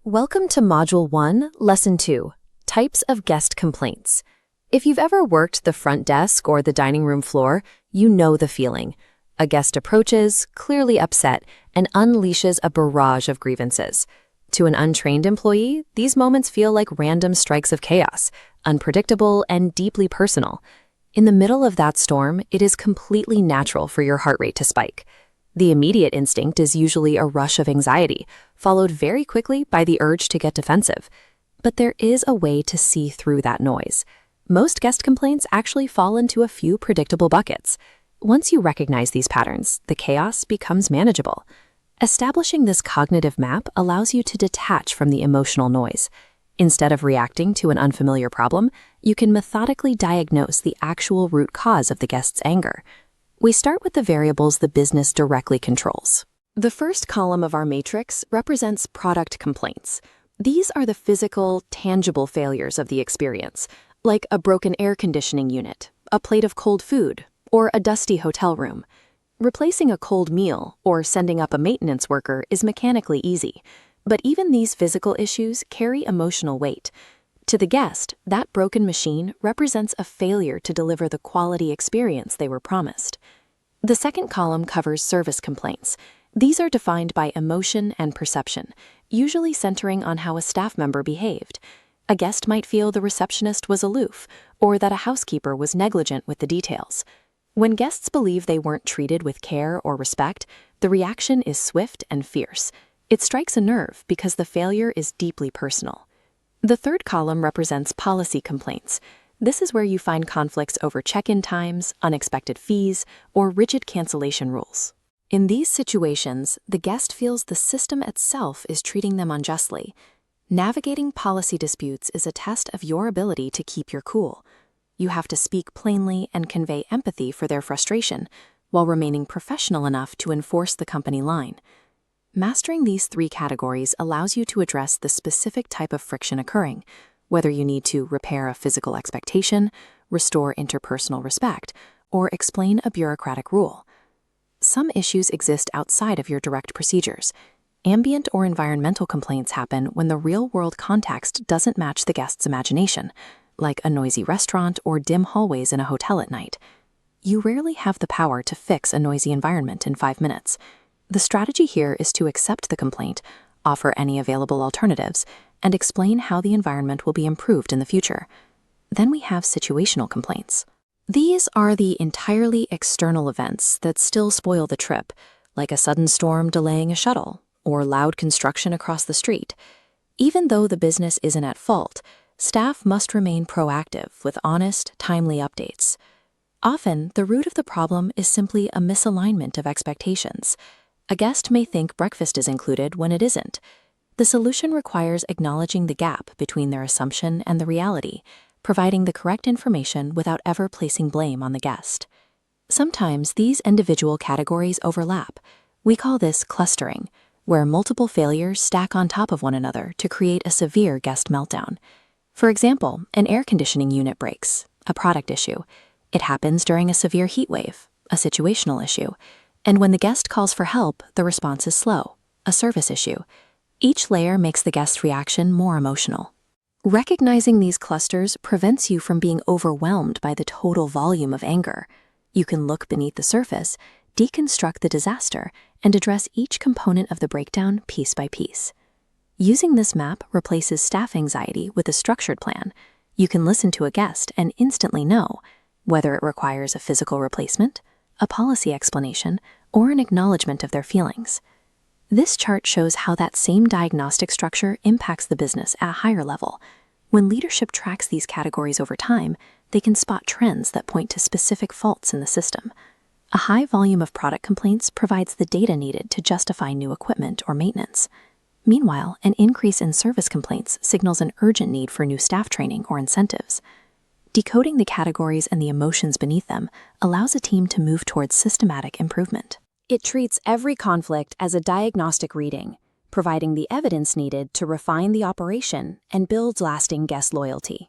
Welcome to Module 1, Lesson 2, Types of Guest Complaints. If you've ever worked the front desk or the dining room floor, you know the feeling. A guest approaches, clearly upset, and unleashes a barrage of grievances. To an untrained employee, these moments feel like random strikes of chaos, unpredictable and deeply personal. In the middle of that storm, it is completely natural for your heart rate to spike. The immediate instinct is usually a rush of anxiety, followed very quickly by the urge to get defensive. But there is a way to see through that noise. Most guest complaints actually fall into a few predictable buckets. Once you recognize these patterns, the chaos becomes manageable. Establishing this cognitive map allows you to detach from the emotional noise. Instead of reacting to an unfamiliar problem, you can methodically diagnose the actual root cause of the guest's anger. We start with the variables the business directly controls. The first column of our matrix represents product complaints. These are the physical, tangible failures of the experience, like a broken air conditioning unit, a plate of cold food, or a dusty hotel room. Replacing a cold meal or sending up a maintenance worker is mechanically easy, but even these physical issues carry emotional weight. To the guest, that broken machine represents a failure to deliver the quality experience they were promised. The second column covers service complaints. These are defined by emotion and perception, usually centering on how a staff member behaved. A guest might feel the receptionist was aloof, or that a housekeeper was negligent with the details. When guests believe they weren't treated with care or respect, the reaction is swift and fierce. It strikes a nerve because the failure is deeply personal. The third column represents policy complaints. This is where you find conflicts over check-in times, unexpected fees, or rigid cancellation rules. In these situations, the guest feels the system itself is treating them unjustly. Navigating policy disputes is a test of your ability to keep your cool. You have to speak plainly and convey empathy for their frustration, while remaining professional enough to enforce the company line. Mastering these three categories allows you to address the specific type of friction occurring, whether you need to repair a physical expectation, restore interpersonal respect, or explain a bureaucratic rule. Some issues exist outside of your direct procedures. Ambient or environmental complaints happen when the real-world context doesn't match the guest's imagination, like a noisy restaurant or dim hallways in a hotel at night. You rarely have the power to fix a noisy environment in 5 minutes. The strategy here is to accept the complaint, offer any available alternatives, and explain how the environment will be improved in the future. Then we have situational complaints. These are the entirely external events that still spoil the trip, like a sudden storm delaying a shuttle or loud construction across the street. Even though the business isn't at fault, staff must remain proactive with honest, timely updates. Often, the root of the problem is simply a misalignment of expectations. A guest may think breakfast is included when it isn't. The solution requires acknowledging the gap between their assumption and the reality, providing the correct information without ever placing blame on the guest. Sometimes these individual categories overlap. We call this clustering, where multiple failures stack on top of one another to create a severe guest meltdown. For example, an air conditioning unit breaks, a product issue. It happens during a severe heat wave, a situational issue. And when the guest calls for help, the response is slow, a service issue. Each layer makes the guest reaction more emotional. Recognizing these clusters prevents you from being overwhelmed by the total volume of anger. You can look beneath the surface, deconstruct the disaster, and address each component of the breakdown piece by piece. Using this map replaces staff anxiety with a structured plan. You can listen to a guest and instantly know whether it requires a physical replacement, a policy explanation, or an acknowledgement of their feelings. This chart shows how that same diagnostic structure impacts the business at a higher level. When leadership tracks these categories over time, they can spot trends that point to specific faults in the system. A high volume of product complaints provides the data needed to justify new equipment or maintenance. Meanwhile, an increase in service complaints signals an urgent need for new staff training or incentives. Decoding the categories and the emotions beneath them allows a team to move towards systematic improvement. It treats every conflict as a diagnostic reading, providing the evidence needed to refine the operation and build lasting guest loyalty.